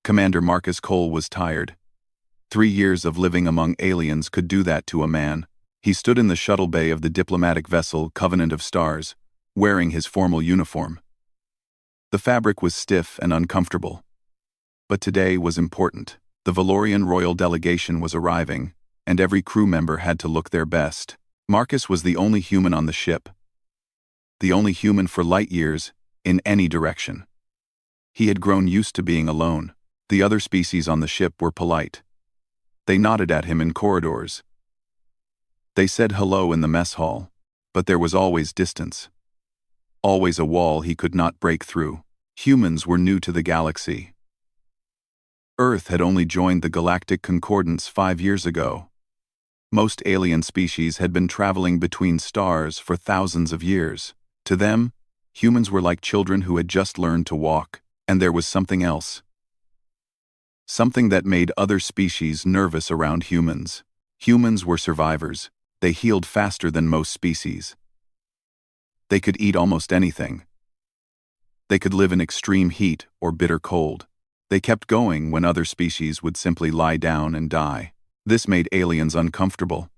Commander Marcus Cole was tired. 3 years of living among aliens could do that to a man. He stood in the shuttle bay of the diplomatic vessel Covenant of Stars, wearing his formal uniform. The fabric was stiff and uncomfortable. But today was important. The Valorian royal delegation was arriving, and every crew member had to look their best. Marcus was the only human on the ship. The only human for light years, in any direction. He had grown used to being alone. The other species on the ship were polite. They nodded at him in corridors. They said hello in the mess hall, but there was always distance. Always a wall he could not break through. Humans were new to the galaxy. Earth had only joined the Galactic Concordance 5 years ago. Most alien species had been traveling between stars for thousands of years. To them, humans were like children who had just learned to walk, and there was something else. Something that made other species nervous around humans. Humans were survivors. They healed faster than most species. They could eat almost anything. They could live in extreme heat or bitter cold. They kept going when other species would simply lie down and die. This made aliens uncomfortable.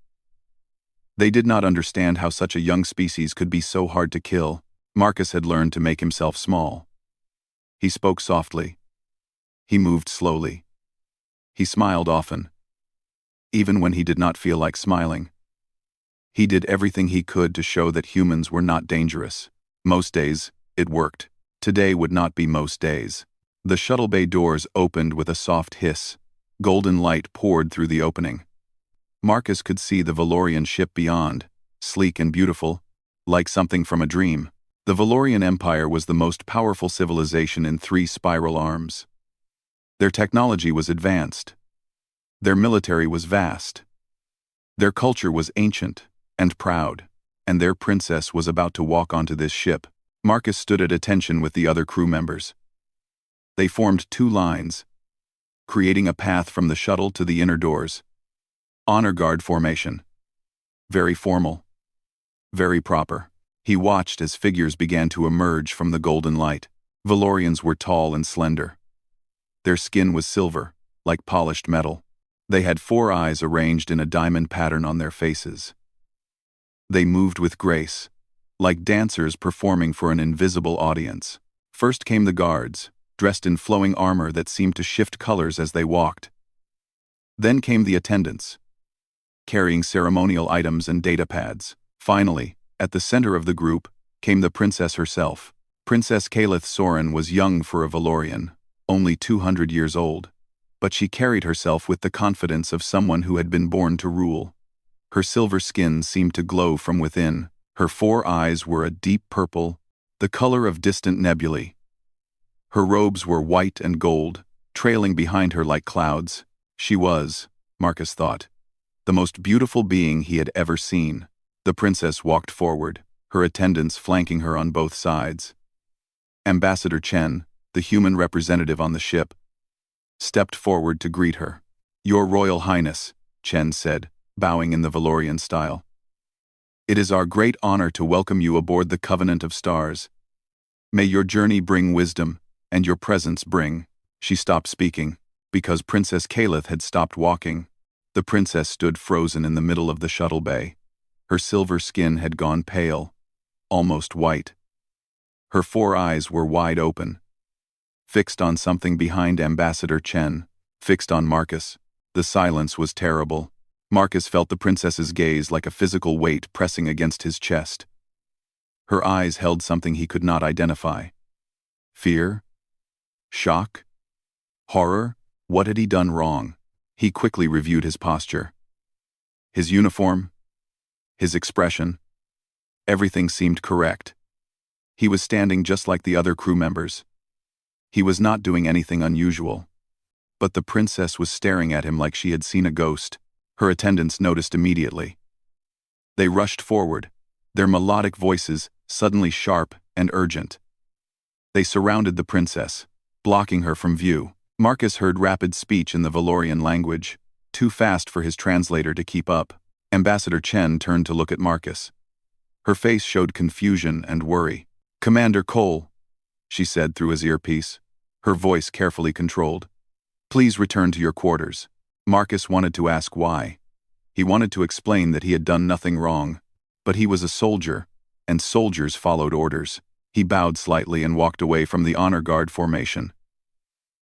They did not understand how such a young species could be so hard to kill. Marcus had learned to make himself small. He spoke softly. He moved slowly. He smiled often. Even when he did not feel like smiling. He did everything he could to show that humans were not dangerous. Most days, it worked. Today would not be most days. The shuttle bay doors opened with a soft hiss. Golden light poured through the opening. Marcus could see the Valorian ship beyond, sleek and beautiful, like something from a dream. The Valorian Empire was the most powerful civilization in 3 spiral arms. Their technology was advanced. Their military was vast. Their culture was ancient and proud, and their princess was about to walk onto this ship. Marcus stood at attention with the other crew members. They formed 2 lines, creating a path from the shuttle to the inner doors. Honor guard formation. Very formal. Very proper. He watched as figures began to emerge from the golden light. Valorians were tall and slender. Their skin was silver, like polished metal. They had 4 eyes arranged in a diamond pattern on their faces. They moved with grace, like dancers performing for an invisible audience. First came the guards, dressed in flowing armor that seemed to shift colors as they walked. Then came the attendants, carrying ceremonial items and data pads. Finally, at the center of the group, came the princess herself. Princess Kalith Soren was young for a Valorian, only 200 years old, but she carried herself with the confidence of someone who had been born to rule. Her silver skin seemed to glow from within. Her 4 eyes were a deep purple, the color of distant nebulae. Her robes were white and gold, trailing behind her like clouds. She was, Marcus thought, the most beautiful being he had ever seen. The princess walked forward, her attendants flanking her on both sides. Ambassador Chen, the human representative on the ship, stepped forward to greet her. "Your Royal Highness," Chen said, bowing in the Valorian style. "It is our great honor to welcome you aboard the Covenant of Stars. May your journey bring wisdom, and your presence bring..." She stopped speaking, because Princess Kalith had stopped walking. The princess stood frozen in the middle of the shuttle bay. Her silver skin had gone pale, almost white. Her 4 eyes were wide open, fixed on something behind Ambassador Chen, fixed on Marcus. The silence was terrible. Marcus felt the princess's gaze like a physical weight pressing against his chest. Her eyes held something he could not identify. Fear? Shock? Horror? What had he done wrong? He quickly reviewed his posture. His uniform? His expression? Everything seemed correct. He was standing just like the other crew members. He was not doing anything unusual. But the princess was staring at him like she had seen a ghost. Her attendants noticed immediately. They rushed forward, their melodic voices suddenly sharp and urgent. They surrounded the princess, blocking her from view. Marcus heard rapid speech in the Valorian language, too fast for his translator to keep up. Ambassador Chen turned to look at Marcus. Her face showed confusion and worry. "Commander Cole," she said through his earpiece, her voice carefully controlled. Please return to your quarters. Marcus wanted to ask why. He wanted to explain that he had done nothing wrong. But he was a soldier, and soldiers followed orders. He bowed slightly and walked away from the honor guard formation.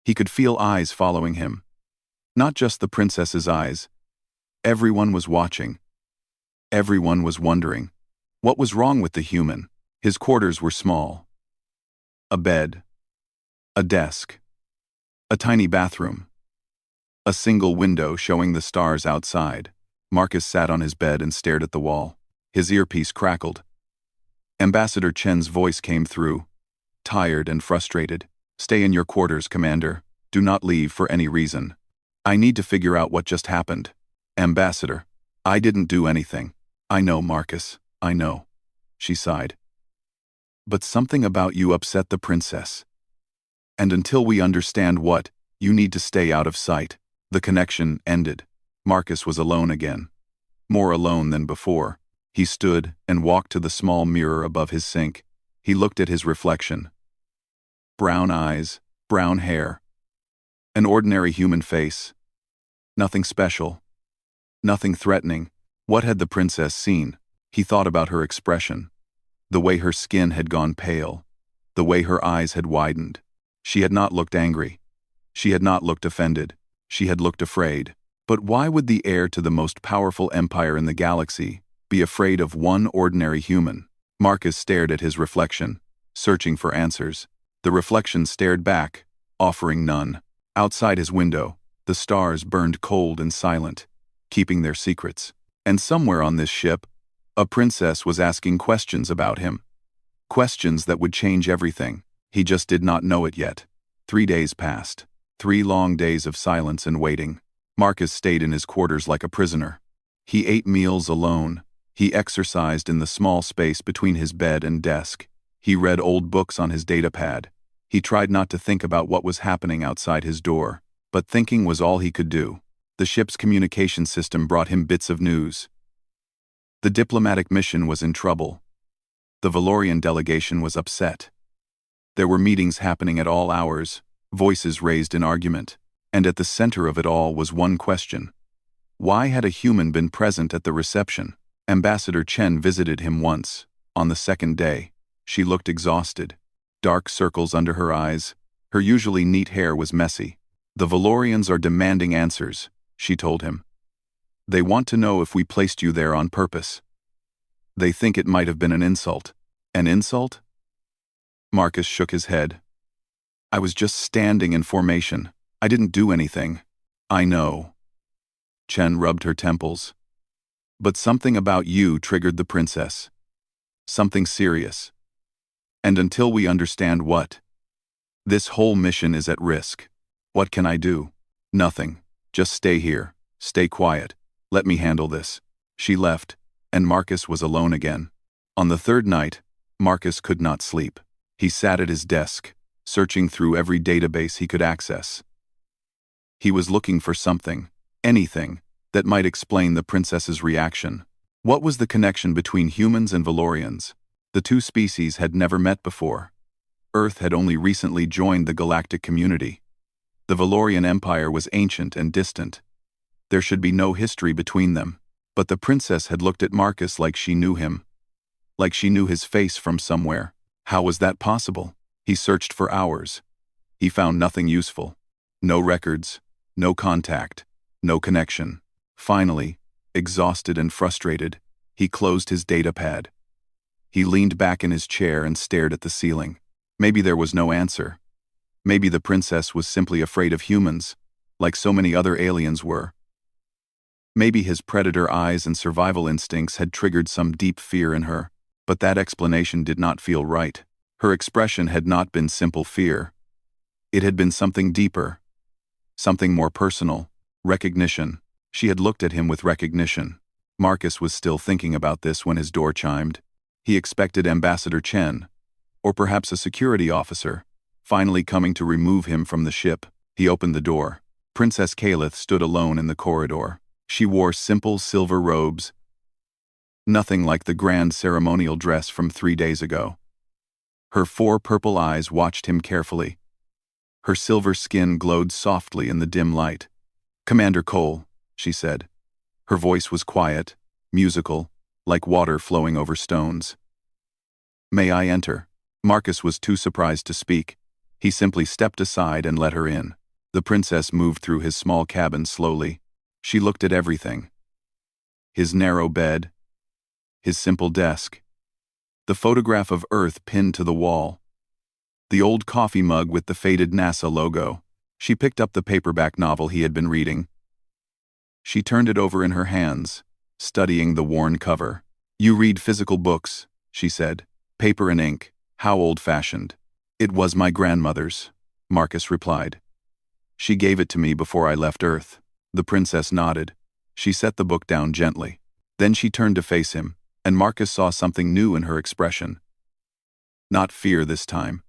He could feel eyes following him. Not just the princess's eyes. Everyone was watching. Everyone was wondering. What was wrong with the human? His quarters were small. A bed. A desk. A tiny bathroom. A single window showing the stars outside. Marcus sat on his bed and stared at the wall. His earpiece crackled. Ambassador Chen's voice came through, tired and frustrated. Stay in your quarters, Commander. Do not leave for any reason. I need to figure out what just happened. Ambassador, I didn't do anything. I know, Marcus, I know. She sighed. But something about you upset the princess. And until we understand what, you need to stay out of sight. The connection ended. Marcus was alone again. More alone than before. He stood and walked to the small mirror above his sink. He looked at his reflection. Brown eyes, brown hair. An ordinary human face. Nothing special. Nothing threatening. What had the princess seen? He thought about her expression. The way her skin had gone pale. The way her eyes had widened. She had not looked angry. She had not looked offended. She had looked afraid. But why would the heir to the most powerful empire in the galaxy be afraid of one ordinary human? Marcus stared at his reflection, searching for answers. The reflection stared back, offering none. Outside his window, the stars burned cold and silent, keeping their secrets. And somewhere on this ship, a princess was asking questions about him. Questions that would change everything. He just did not know it yet. 3 days passed. 3 long days of silence and waiting. Marcus stayed in his quarters like a prisoner. He ate meals alone. He exercised in the small space between his bed and desk. He read old books on his datapad. He tried not to think about what was happening outside his door, but thinking was all he could do. The ship's communication system brought him bits of news. The diplomatic mission was in trouble. The Valorian delegation was upset. There were meetings happening at all hours, voices raised in argument, and at the center of it all was one question. Why had a human been present at the reception? Ambassador Chen visited him once. On the second day, she looked exhausted. Dark circles under her eyes. Her usually neat hair was messy. The Valorians are demanding answers, she told him. They want to know if we placed you there on purpose. They think it might have been an insult. An insult? Marcus shook his head. I was just standing in formation. I didn't do anything. I know. Chen rubbed her temples. But something about you triggered the princess. Something serious. And until we understand what, this whole mission is at risk. What can I do? Nothing. Just stay here. Stay quiet. Let me handle this. She left, and Marcus was alone again. On the third night, Marcus could not sleep. He sat at his desk, searching through every database he could access. He was looking for something, anything, that might explain the princess's reaction. What was the connection between humans and Valorians? The two species had never met before. Earth had only recently joined the galactic community. The Valorian Empire was ancient and distant. There should be no history between them. But the princess had looked at Marcus like she knew him. Like she knew his face from somewhere. How was that possible? He searched for hours. He found nothing useful. No records, no contact, no connection. Finally, exhausted and frustrated, he closed his datapad. He leaned back in his chair and stared at the ceiling. Maybe there was no answer. Maybe the princess was simply afraid of humans, like so many other aliens were. Maybe his predator eyes and survival instincts had triggered some deep fear in her, but that explanation did not feel right. Her expression had not been simple fear. It had been something deeper, something more personal, recognition. She had looked at him with recognition. Marcus was still thinking about this when his door chimed. He expected Ambassador Chen, or perhaps a security officer, finally coming to remove him from the ship. He opened the door. Princess Kalith stood alone in the corridor. She wore simple silver robes, nothing like the grand ceremonial dress from 3 days ago. Her 4 purple eyes watched him carefully. Her silver skin glowed softly in the dim light. "Commander Cole," she said. Her voice was quiet, musical, like water flowing over stones. "May I enter?" Marcus was too surprised to speak. He simply stepped aside and let her in. The princess moved through his small cabin slowly. She looked at everything. His narrow bed, his simple desk, the photograph of Earth pinned to the wall, the old coffee mug with the faded NASA logo. She picked up the paperback novel he had been reading. She turned it over in her hands, studying the worn cover. "You read physical books," she said. "Paper and ink. How old-fashioned." "It was my grandmother's," Marcus replied. "She gave it to me before I left Earth." The princess nodded. She set the book down gently. Then she turned to face him, and Marcus saw something new in her expression. Not fear this time.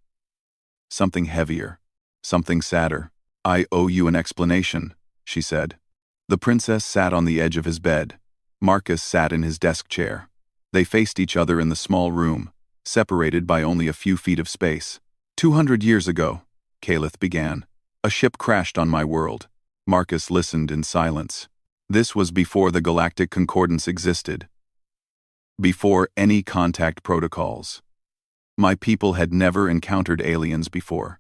Something heavier. Something sadder. "I owe you an explanation," she said. The princess sat on the edge of his bed. Marcus sat in his desk chair. They faced each other in the small room, separated by only a few feet of space. 200 years ago, Calith began. "A ship crashed on my world." Marcus listened in silence. This was before the Galactic Concordance existed. Before any contact protocols. My people had never encountered aliens before.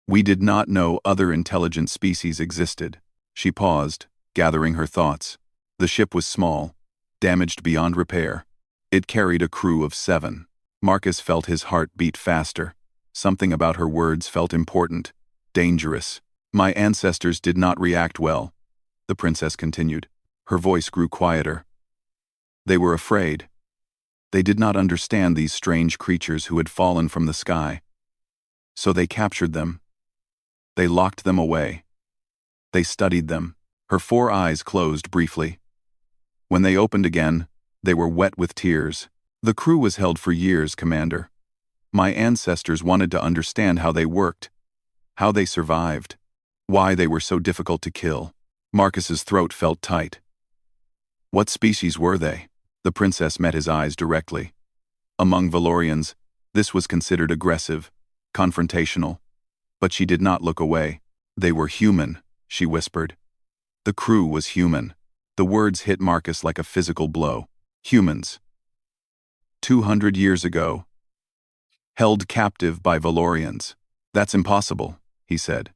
We did not know other intelligent species existed. She paused, gathering her thoughts. The ship was small, damaged beyond repair. It carried a crew of 7. Marcus felt his heart beat faster. Something about her words felt important, dangerous. "My ancestors did not react well," the princess continued. Her voice grew quieter. "They were afraid. They did not understand these strange creatures who had fallen from the sky. So they captured them. They locked them away. They studied them." Her 4 eyes closed briefly. When they opened again, they were wet with tears. "The crew was held for years, Commander. My ancestors wanted to understand how they worked, how they survived, why they were so difficult to kill." Marcus's throat felt tight. "What species were they?" The princess met his eyes directly. Among Valorians, this was considered aggressive, confrontational. But she did not look away. "They were human," she whispered. The crew was human. The words hit Marcus like a physical blow. Humans. 200 years ago. Held captive by Valorians. "That's impossible," he said.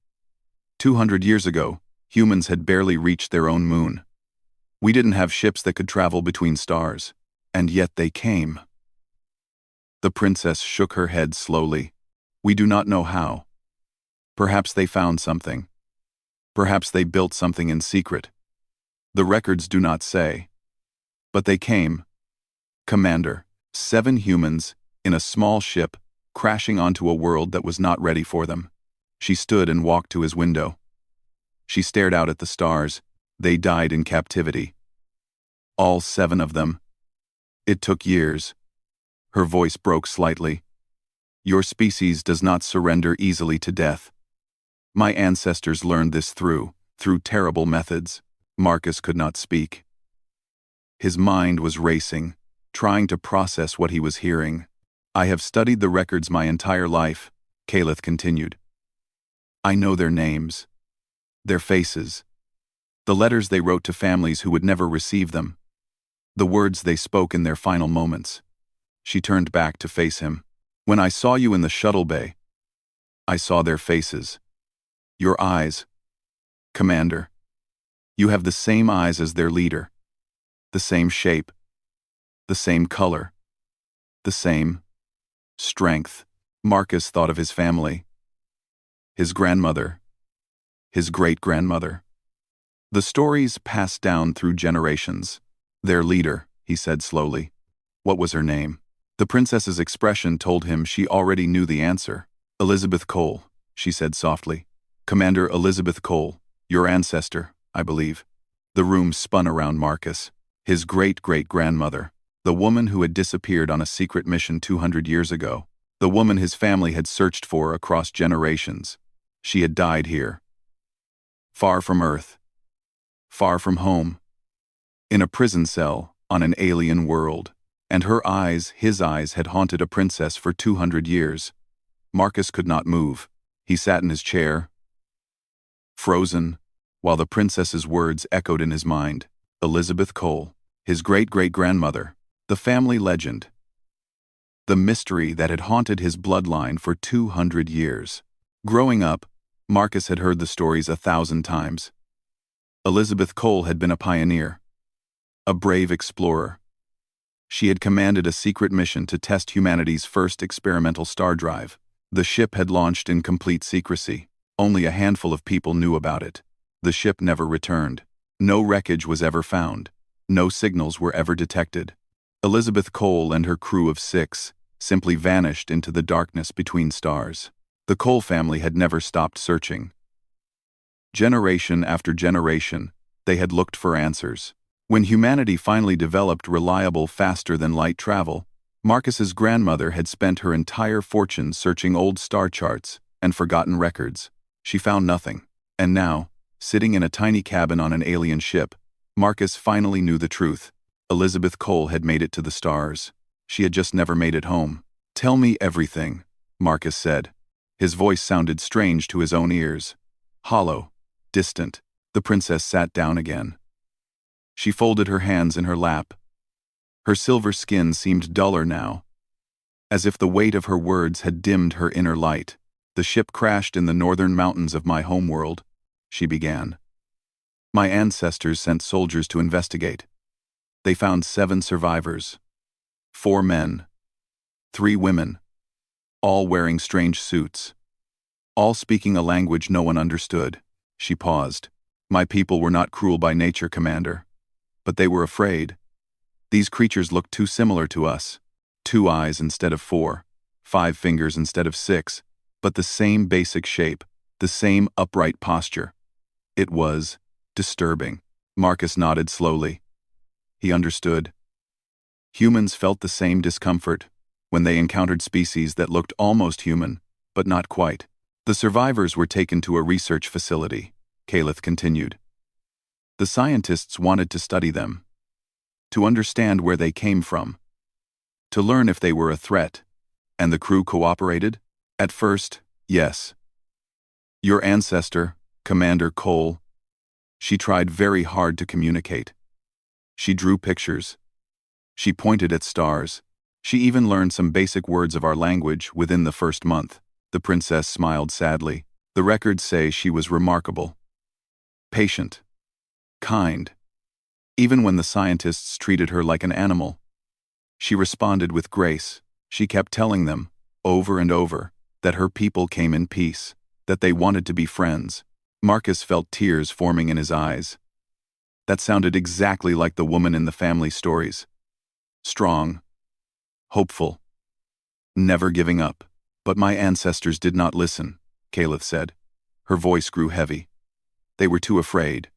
200 years ago, humans had barely reached their own moon. We didn't have ships that could travel between stars. And yet they came. The princess shook her head slowly. "We do not know how. Perhaps they found something. Perhaps they built something in secret. The records do not say. But they came. Commander, 7 humans, in a small ship, crashing onto a world that was not ready for them." She stood and walked to his window. She stared out at the stars. They died in captivity. All 7 of them. It took years. Her voice broke slightly. "Your species does not surrender easily to death. My ancestors learned this through terrible methods." Marcus could not speak. His mind was racing, trying to process what he was hearing. "I have studied the records my entire life," Calith continued. "I know their names, their faces, the letters they wrote to families who would never receive them, the words they spoke in their final moments." She turned back to face him. "When I saw you in the shuttle bay, I saw their faces. Your eyes, Commander. You have the same eyes as their leader, the same shape, the same color, the same strength." Marcus thought of his family, his grandmother, his great-grandmother. The stories passed down through generations. "Their leader," he said slowly. "What was her name?" The princess's expression told him she already knew the answer. "Elizabeth Cole," she said softly. "Commander Elizabeth Cole, your ancestor, I believe." The room spun around Marcus. His great-great-grandmother, the woman who had disappeared on a secret mission 200 years ago, the woman his family had searched for across generations. She had died here. Far from Earth. Far from home. In a prison cell on an alien world. And her eyes, his eyes, had haunted a princess for 200 years. Marcus could not move. He sat in his chair, frozen, while the princess's words echoed in his mind. Elizabeth Cole, his great-great-grandmother, the family legend, the mystery that had haunted his bloodline for 200 years. Growing up, Marcus had heard the stories 1,000 times. Elizabeth Cole had been a pioneer, a brave explorer. She had commanded a secret mission to test humanity's first experimental star drive. The ship had launched in complete secrecy. Only a handful of people knew about it. The ship never returned. No wreckage was ever found. No signals were ever detected. Elizabeth Cole and her crew of 6 simply vanished into the darkness between stars. The Cole family had never stopped searching. Generation after generation, they had looked for answers. When humanity finally developed reliable faster-than-light travel, Marcus's grandmother had spent her entire fortune searching old star charts and forgotten records. She found nothing. And now, sitting in a tiny cabin on an alien ship, Marcus finally knew the truth. Elizabeth Cole had made it to the stars. She had just never made it home. "Tell me everything," Marcus said. His voice sounded strange to his own ears. Hollow, distant. The princess sat down again. She folded her hands in her lap. Her silver skin seemed duller now, as if the weight of her words had dimmed her inner light. "The ship crashed in the northern mountains of my homeworld," she began. "My ancestors sent soldiers to investigate. They found 7 survivors. 4 men, 3 women, all wearing strange suits, all speaking a language no one understood." She paused. "My people were not cruel by nature, Commander. But they were afraid. These creatures looked too similar to us. 2 eyes instead of 4, 5 fingers instead of 6, but the same basic shape, the same upright posture. It was disturbing." Marcus nodded slowly. He understood. Humans felt the same discomfort when they encountered species that looked almost human, but not quite. "The survivors were taken to a research facility," Caliph continued. "The scientists wanted to study them, to understand where they came from, to learn if they were a threat. And the crew cooperated? At first, yes. Your ancestor, Commander Cole, she tried very hard to communicate. She drew pictures. She pointed at stars. She even learned some basic words of our language within the first month." The princess smiled sadly. "The records say she was remarkable. Patient. Kind. Even when the scientists treated her like an animal, she responded with grace. She kept telling them, over and over, that her people came in peace, that they wanted to be friends." Marcus felt tears forming in his eyes. That sounded exactly like the woman in the family stories. Strong, hopeful, never giving up. "But my ancestors did not listen," Caliph said. Her voice grew heavy. "They were too afraid.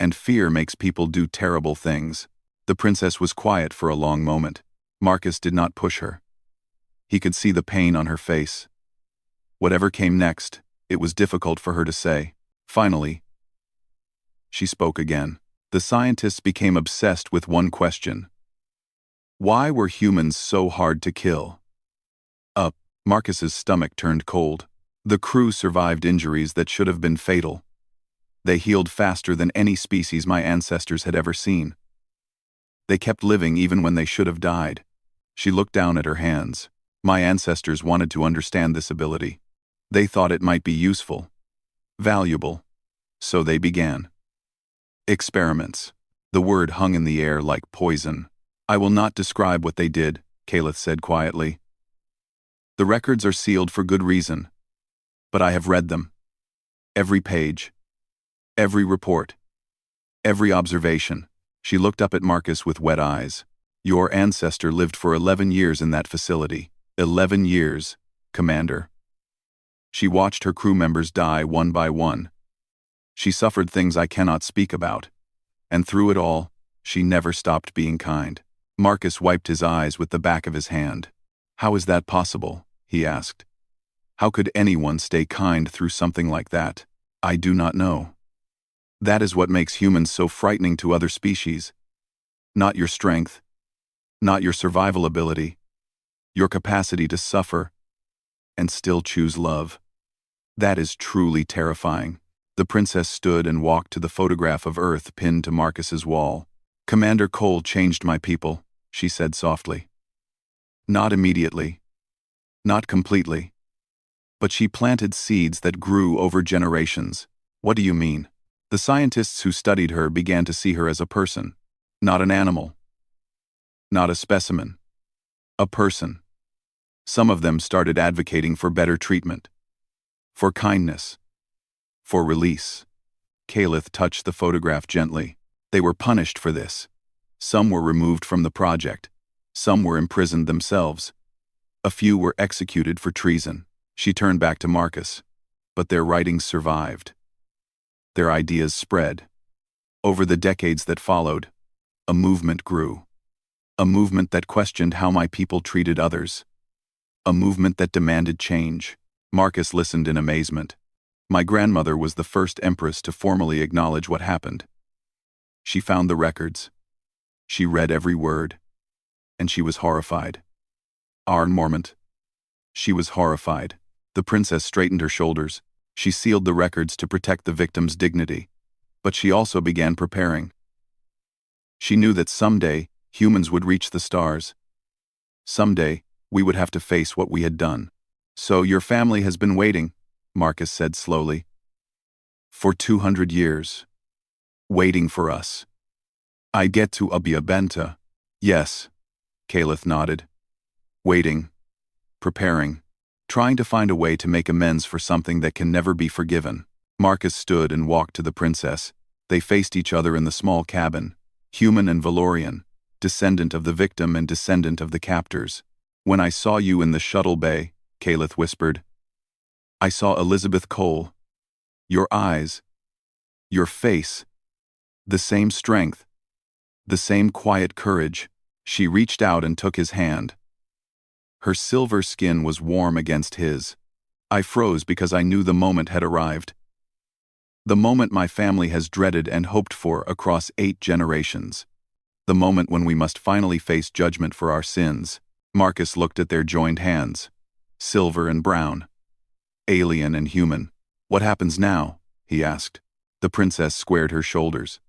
And fear makes people do terrible things." The princess was quiet for a long moment. Marcus did not push her. He could see the pain on her face. Whatever came next, it was difficult for her to say. Finally, she spoke again. The scientists became obsessed with one question. Why were humans so hard to kill? Marcus's stomach turned cold. The crew survived injuries that should have been fatal. They healed faster than any species my ancestors had ever seen. They kept living even when they should have died. She looked down at her hands. My ancestors wanted to understand this ability. They thought it might be useful, valuable. So they began. Experiments. The word hung in the air like poison. "I will not describe what they did," Caliph said quietly. "The records are sealed for good reason. But I have read them. Every page. Every report. Every observation." She looked up at Marcus with wet eyes. "Your ancestor lived for 11 years in that facility. 11 years, Commander." She watched her crew members die one by one. She suffered things I cannot speak about. And through it all, she never stopped being kind. Marcus wiped his eyes with the back of his hand. "How is that possible?" he asked. "How could anyone stay kind through something like that?" "I do not know. That is what makes humans so frightening to other species. Not your strength, not your survival ability, your capacity to suffer and still choose love." That is truly terrifying. The princess stood and walked to the photograph of Earth pinned to Marcus's wall. Commander Cole changed my people, she said softly. Not immediately. Not completely. But she planted seeds that grew over generations. What do you mean? The scientists who studied her began to see her as a person. Not an animal. Not a specimen. A person. Some of them started advocating for better treatment. For kindness. For release. Caliph touched the photograph gently. They were punished for this. Some were removed from the project. Some were imprisoned themselves. A few were executed for treason. She turned back to Marcus. But their writings survived. Their ideas spread. Over the decades that followed, a movement grew. A movement that questioned how my people treated others. A movement that demanded change. Marcus listened in amazement. My grandmother was the first empress to formally acknowledge what happened. She found the records. She read every word. And she was horrified. Our Mormont. She was horrified. The princess straightened her shoulders. She sealed the records to protect the victim's dignity. But she also began preparing. She knew that someday, humans would reach the stars. Someday, we would have to face what we had done. So your family has been waiting, Marcus said slowly. For 200 years. Waiting for us. I get to Benta. Yes. Caliph nodded. Waiting. Preparing. Trying to find a way to make amends for something that can never be forgiven. Marcus stood and walked to the princess. They faced each other in the small cabin. Human and Valorian. Descendant of the victim and descendant of the captors. When I saw you in the shuttle bay, Caliph whispered. I saw Elizabeth Cole. Your eyes. Your face. The same strength. The same quiet courage. She reached out and took his hand. Her silver skin was warm against his. I froze because I knew the moment had arrived. The moment my family has dreaded and hoped for across 8 generations. The moment when we must finally face judgment for our sins. Marcus looked at their joined hands. Silver and brown. Alien and human. What happens now? He asked. The princess squared her shoulders.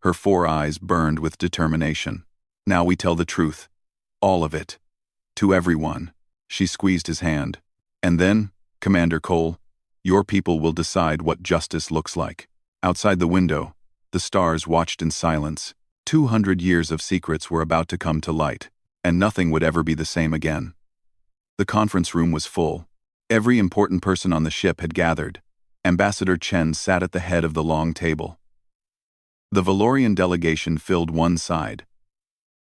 Her 4 eyes burned with determination. Now we tell the truth. All of it. To everyone. She squeezed his hand. And then, Commander Cole, your people will decide what justice looks like. Outside the window, the stars watched in silence. 200 years of secrets were about to come to light, and nothing would ever be the same again. The conference room was full. Every important person on the ship had gathered. Ambassador Chen sat at the head of the long table. The Valorian delegation filled one side.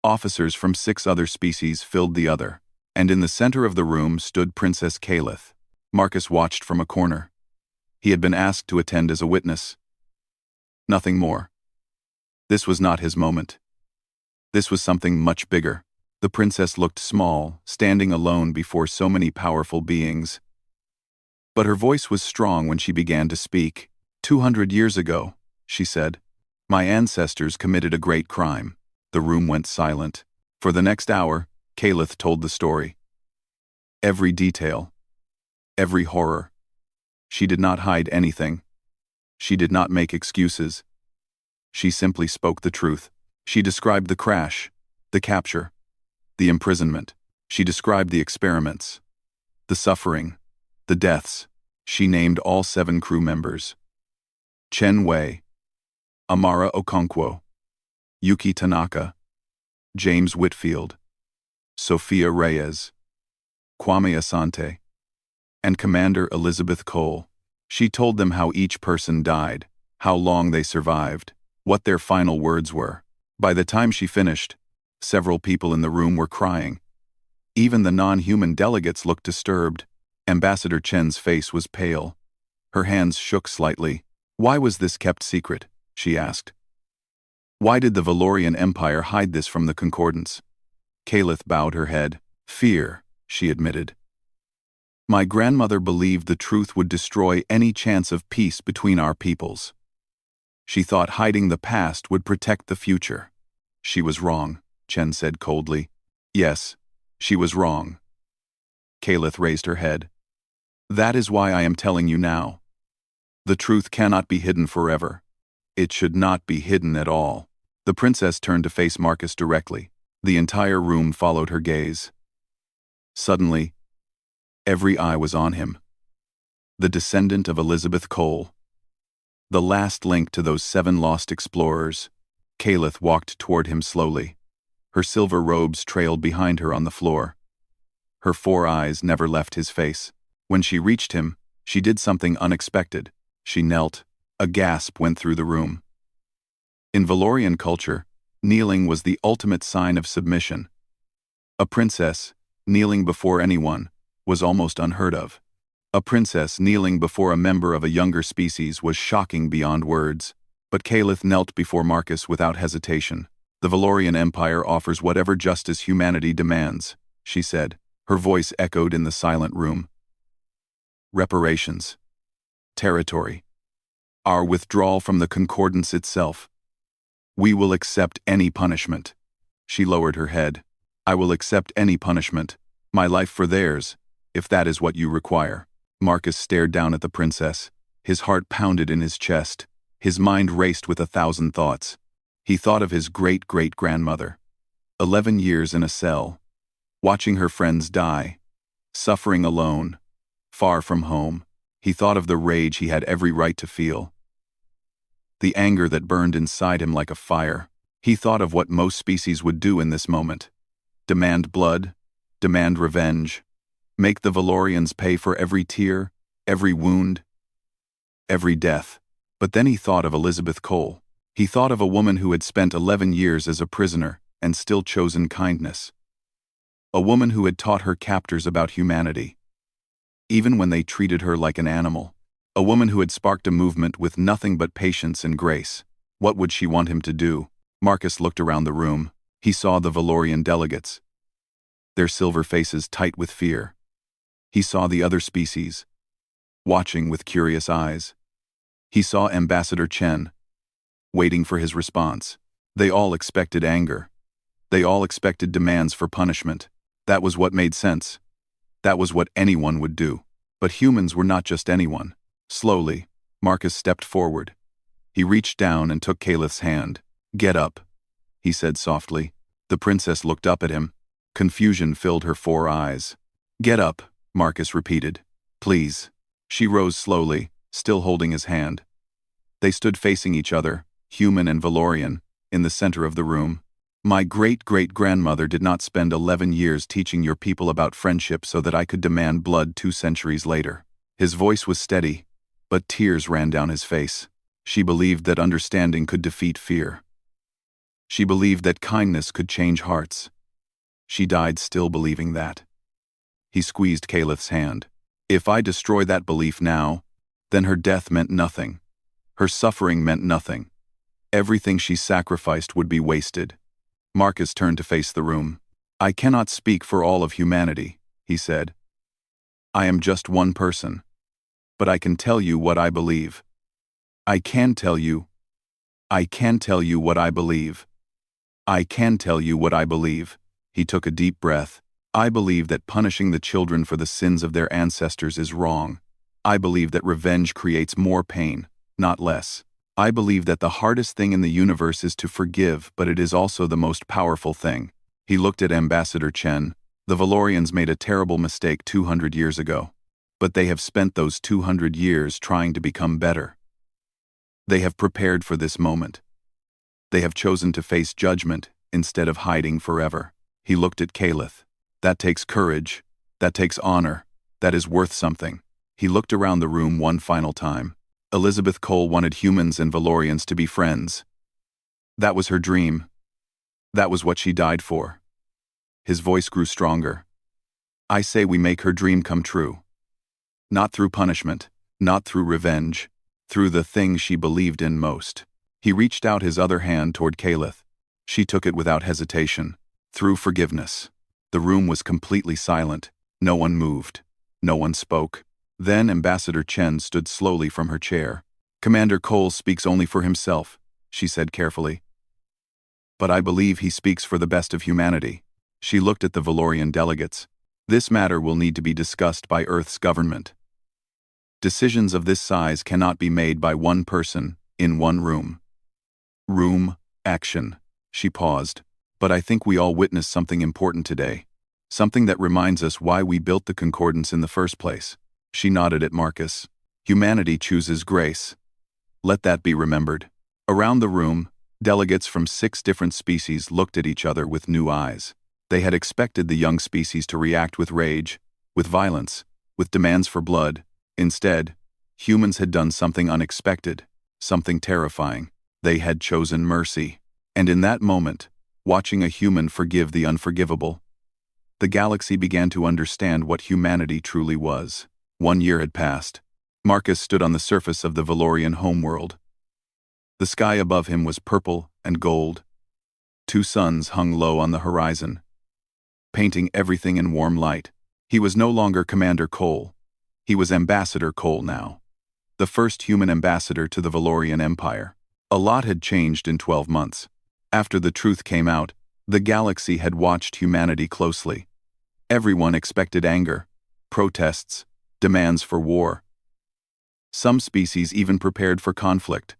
Officers from 6 other species filled the other, and in the center of the room stood Princess Caliph. Marcus watched from a corner. He had been asked to attend as a witness. Nothing more. This was not his moment. This was something much bigger. The princess looked small, standing alone before so many powerful beings. But her voice was strong when she began to speak. 200 years ago, she said, my ancestors committed a great crime. The room went silent. For the next hour, Caliph told the story. Every detail. Every horror. She did not hide anything. She did not make excuses. She simply spoke the truth. She described the crash, the capture, the imprisonment. She described the experiments, the suffering, the deaths. She named all 7 crew members. Chen Wei, Amara Okonkwo, Yuki Tanaka, James Whitfield, Sophia Reyes, Kwame Asante, and Commander Elizabeth Cole. She told them how each person died, how long they survived, what their final words were. By the time she finished, several people in the room were crying. Even the non-human delegates looked disturbed. Ambassador Chen's face was pale. Her hands shook slightly. Why was this kept secret? She asked. Why did the Valorian Empire hide this from the Concordance? Caliph bowed her head. Fear, she admitted. My grandmother believed the truth would destroy any chance of peace between our peoples. She thought hiding the past would protect the future. She was wrong, Chen said coldly. Yes, she was wrong. Caliph raised her head. That is why I am telling you now. The truth cannot be hidden forever. It should not be hidden at all. The princess turned to face Marcus directly. The entire room followed her gaze. Suddenly, every eye was on him. The descendant of Elizabeth Cole. The last link to those 7 lost explorers. Caliph walked toward him slowly. Her silver robes trailed behind her on the floor. Her 4 eyes never left his face. When she reached him, she did something unexpected. She knelt. A gasp went through the room. In Valorian culture, kneeling was the ultimate sign of submission. A princess, kneeling before anyone, was almost unheard of. A princess kneeling before a member of a younger species was shocking beyond words. But Caliph knelt before Marcus without hesitation. The Valorian Empire offers whatever justice humanity demands, she said. Her voice echoed in the silent room. Reparations. Territory. Our withdrawal from the concordance itself. We will accept any punishment. She lowered her head. I will accept any punishment. My life for theirs, if that is what you require. Marcus stared down at the princess. His heart pounded in his chest. His mind raced with 1,000 thoughts. He thought of his great-great-grandmother. 11 years in a cell. Watching her friends die. Suffering alone. Far from home. He thought of the rage he had every right to feel. The anger that burned inside him like a fire. He thought of what most species would do in this moment. Demand blood. Demand revenge. Make the Valorians pay for every tear, every wound, every death. But then he thought of Elizabeth Cole. He thought of a woman who had spent 11 years as a prisoner and still chosen kindness. A woman who had taught her captors about humanity, even when they treated her like an animal. A woman who had sparked a movement with nothing but patience and grace. What would she want him to do? Marcus looked around the room. He saw the Valorian delegates, their silver faces tight with fear. He saw the other species, watching with curious eyes. He saw Ambassador Chen, waiting for his response. They all expected anger. They all expected demands for punishment. That was what made sense. That was what anyone would do. But humans were not just anyone. Slowly, Marcus stepped forward. He reached down and took Caliph's hand. Get up, he said softly. The princess looked up at him. Confusion filled her 4 eyes. Get up, Marcus repeated. Please. She rose slowly, still holding his hand. They stood facing each other, human and Valorian, in the center of the room. My great-great-grandmother did not spend 11 years teaching your people about friendship so that I could demand blood 2 centuries later. His voice was steady, but tears ran down his face. She believed that understanding could defeat fear. She believed that kindness could change hearts. She died still believing that. He squeezed Caliph's hand. If I destroy that belief now, then her death meant nothing. Her suffering meant nothing. Everything she sacrificed would be wasted. Marcus turned to face the room. I cannot speak for all of humanity, he said. I am just one person. But I can tell you what I believe. I can tell you what I believe. I can tell you what I believe. He took a deep breath. I believe that punishing the children for the sins of their ancestors is wrong. I believe that revenge creates more pain, not less. I believe that the hardest thing in the universe is to forgive, but it is also the most powerful thing. He looked at Ambassador Chen. The Valorians made a terrible mistake 200 years ago. But they have spent those 200 years trying to become better. They have prepared for this moment. They have chosen to face judgment instead of hiding forever. He looked at Caliph. That takes courage. That takes honor. That is worth something. He looked around the room one final time. Elizabeth Cole wanted humans and Valorians to be friends. That was her dream. That was what she died for. His voice grew stronger. I say we make her dream come true. Not through punishment, not through revenge, through the thing she believed in most. He reached out his other hand toward Caliph. She took it without hesitation. Through forgiveness. The room was completely silent. No one moved. No one spoke. Then Ambassador Chen stood slowly from her chair. Commander Cole speaks only for himself, she said carefully. But I believe he speaks for the best of humanity. She looked at the Valorian delegates. This matter will need to be discussed by Earth's government. Decisions of this size cannot be made by one person, in one room. Room, action. She paused. But I think we all witnessed something important today. Something that reminds us why we built the concordance in the first place. She nodded at Marcus. Humanity chooses grace. Let that be remembered. Around the room, delegates from 6 different species looked at each other with new eyes. They had expected the young species to react with rage, with violence, with demands for blood. Instead, humans had done something unexpected, something terrifying. They had chosen mercy. And in that moment, watching a human forgive the unforgivable, the galaxy began to understand what humanity truly was. 1 year had passed. Marcus stood on the surface of the Valorian homeworld. The sky above him was purple and gold. 2 suns hung low on the horizon, painting everything in warm light. He was no longer Commander Cole. He was Ambassador Cole now. The first human ambassador to the Valorian Empire. A lot had changed in 12 months. After the truth came out, the galaxy had watched humanity closely. Everyone expected anger, protests, demands for war. Some species even prepared for conflict,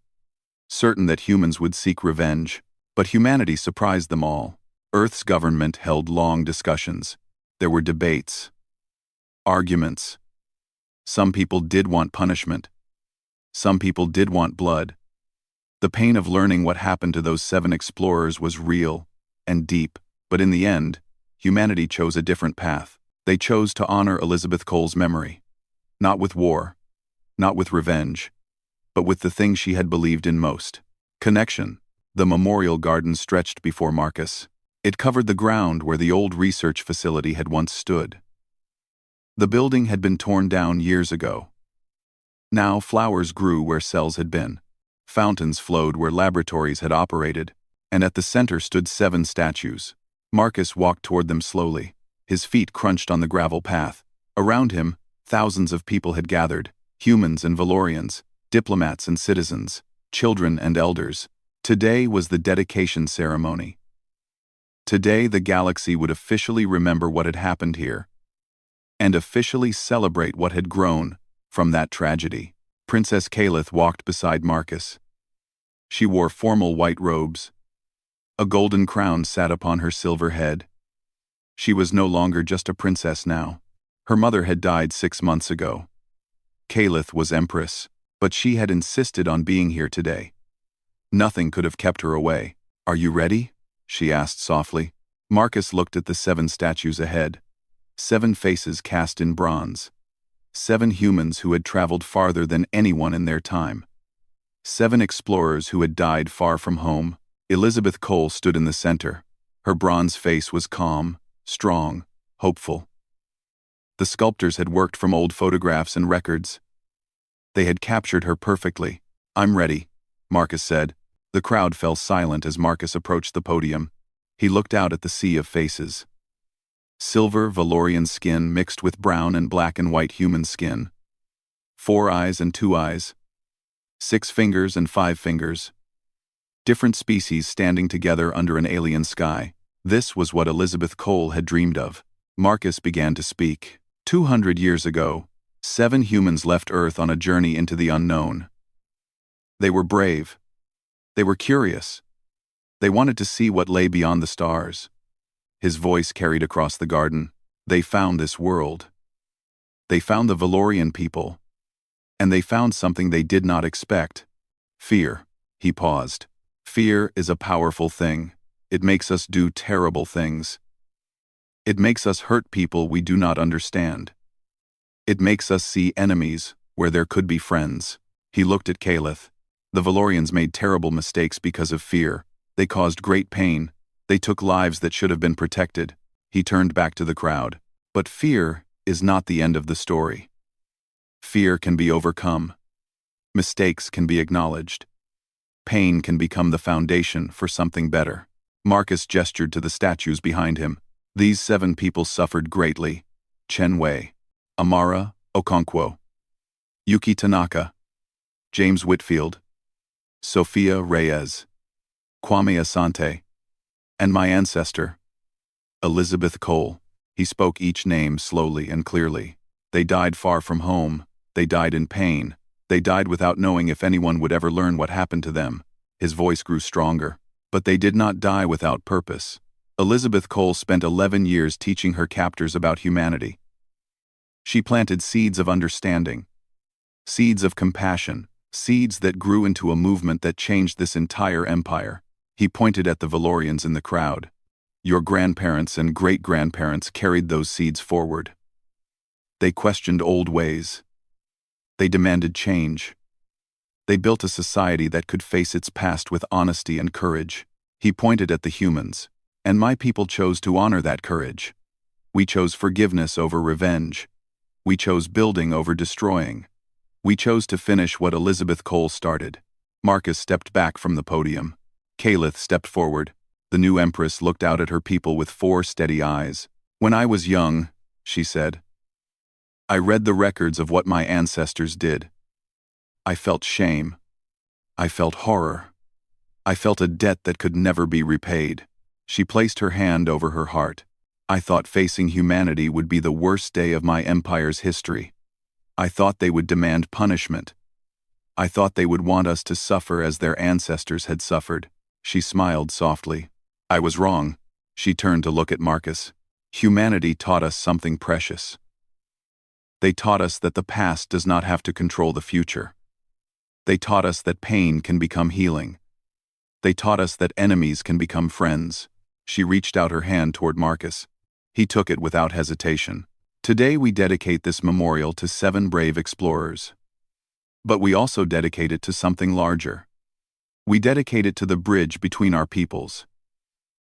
certain that humans would seek revenge. But humanity surprised them all. Earth's government held long discussions. There were debates, arguments. Some people did want punishment. Some people did want blood. The pain of learning what happened to those 7 explorers was real and deep, but in the end, humanity chose a different path. They chose to honor Elizabeth Cole's memory. Not with war, not with revenge, but with the thing she had believed in most. Connection. The memorial garden stretched before Marcus. It covered the ground where the old research facility had once stood. The building had been torn down years ago. Now flowers grew where cells had been. Fountains flowed where laboratories had operated, and at the center stood 7 statues. Marcus walked toward them slowly. His feet crunched on the gravel path. Around him, thousands of people had gathered, humans and Valorians, diplomats and citizens, children and elders. Today was the dedication ceremony. Today the galaxy would officially remember what had happened here, and officially celebrate what had grown from that tragedy. Princess Kalith walked beside Marcus. She wore formal white robes. A golden crown sat upon her silver head. She was no longer just a princess now. Her mother had died 6 months ago. Kalith was empress, but she had insisted on being here today. Nothing could have kept her away. "Are you ready?" she asked softly. Marcus looked at the 7 statues ahead. 7 faces cast in bronze. 7 humans who had traveled farther than anyone in their time. 7 explorers who had died far from home. Elizabeth Cole stood in the center. Her bronze face was calm, strong, hopeful. The sculptors had worked from old photographs and records. They had captured her perfectly. "I'm ready," Marcus said. The crowd fell silent as Marcus approached the podium. He looked out at the sea of faces. Silver Valorian skin mixed with brown and black and white human skin. 4 eyes and 2 eyes. 6 fingers and 5 fingers. Different species standing together under an alien sky. This was what Elizabeth Cole had dreamed of. Marcus began to speak. 200 years ago, 7 humans left Earth on a journey into the unknown. They were brave. They were curious. They wanted to see what lay beyond the stars. His voice carried across the garden. They found this world. They found the Valorian people. And they found something they did not expect. Fear. He paused. Fear is a powerful thing. It makes us do terrible things. It makes us hurt people we do not understand. It makes us see enemies where there could be friends. He looked at Kalith. The Valorians made terrible mistakes because of fear. They caused great pain. They took lives that should have been protected. He turned back to the crowd. But fear is not the end of the story. Fear can be overcome. Mistakes can be acknowledged. Pain can become the foundation for something better. Marcus gestured to the statues behind him. These 7 people suffered greatly. Chen Wei, Amara Okonkwo, Yuki Tanaka, James Whitfield, Sophia Reyes, Kwame Asante, and my ancestor, Elizabeth Cole. He spoke each name slowly and clearly. They died far from home. They died in pain. They died without knowing if anyone would ever learn what happened to them. His voice grew stronger. But they did not die without purpose. Elizabeth Cole spent 11 years teaching her captors about humanity. She planted seeds of understanding, seeds of compassion, seeds that grew into a movement that changed this entire empire. He pointed at the Valorians in the crowd. Your grandparents and great-grandparents carried those seeds forward. They questioned old ways. They demanded change. They built a society that could face its past with honesty and courage. He pointed at the humans, and my people chose to honor that courage. We chose forgiveness over revenge. We chose building over destroying. We chose to finish what Elizabeth Cole started. Marcus stepped back from the podium. Calith stepped forward. The new empress looked out at her people with 4 steady eyes. When I was young, she said, I read the records of what my ancestors did. I felt shame. I felt horror. I felt a debt that could never be repaid. She placed her hand over her heart. I thought facing humanity would be the worst day of my empire's history. I thought they would demand punishment. I thought they would want us to suffer as their ancestors had suffered. She smiled softly. I was wrong. She turned to look at Marcus. Humanity taught us something precious. They taught us that the past does not have to control the future. They taught us that pain can become healing. They taught us that enemies can become friends. She reached out her hand toward Marcus. He took it without hesitation. Today we dedicate this memorial to 7 brave explorers. But we also dedicate it to something larger. We dedicate it to the bridge between our peoples.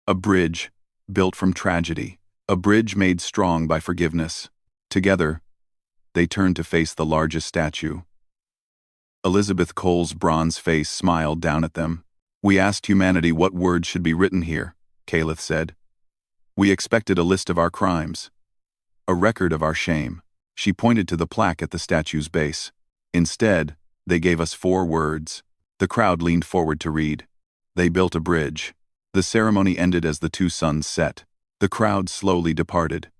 A bridge built from tragedy. A bridge made strong by forgiveness. Together, they turned to face the largest statue. Elizabeth Cole's bronze face smiled down at them. We asked humanity what words should be written here, Calith said. We expected a list of our crimes, a record of our shame. She pointed to the plaque at the statue's base. Instead, they gave us 4 words. The crowd leaned forward to read. They built a bridge. The ceremony ended as the 2 suns set. The crowd slowly departed.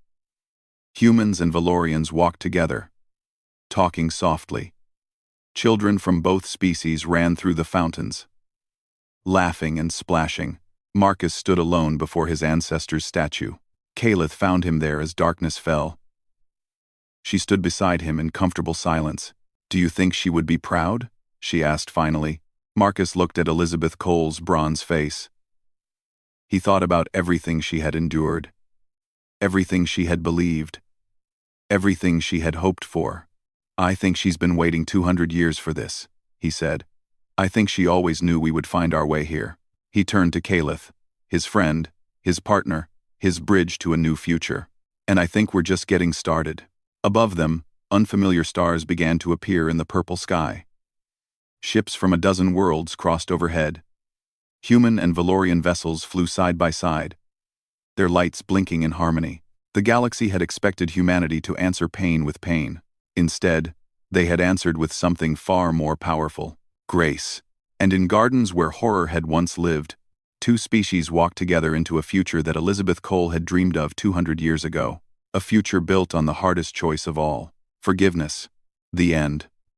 Humans and Valorians walked together, talking softly. Children from both species ran through the fountains, laughing and splashing. Marcus stood alone before his ancestor's statue. Calith found him there as darkness fell. She stood beside him in comfortable silence. Do you think she would be proud? She asked finally. Marcus looked at Elizabeth Cole's bronze face. He thought about everything she had endured, everything she had believed, everything she had hoped for. I think she's been waiting 200 years for this, he said. I think she always knew we would find our way here. He turned to Calith, his friend, his partner, his bridge to a new future. And I think we're just getting started. Above them, unfamiliar stars began to appear in the purple sky. Ships from a dozen worlds crossed overhead. Human and Valorian vessels flew side by side, their lights blinking in harmony. The galaxy had expected humanity to answer pain with pain. Instead, they had answered with something far more powerful, grace. And in gardens where horror had once lived, 2 species walked together into a future that Elizabeth Cole had dreamed of 200 years ago. A future built on the hardest choice of all, forgiveness. The end.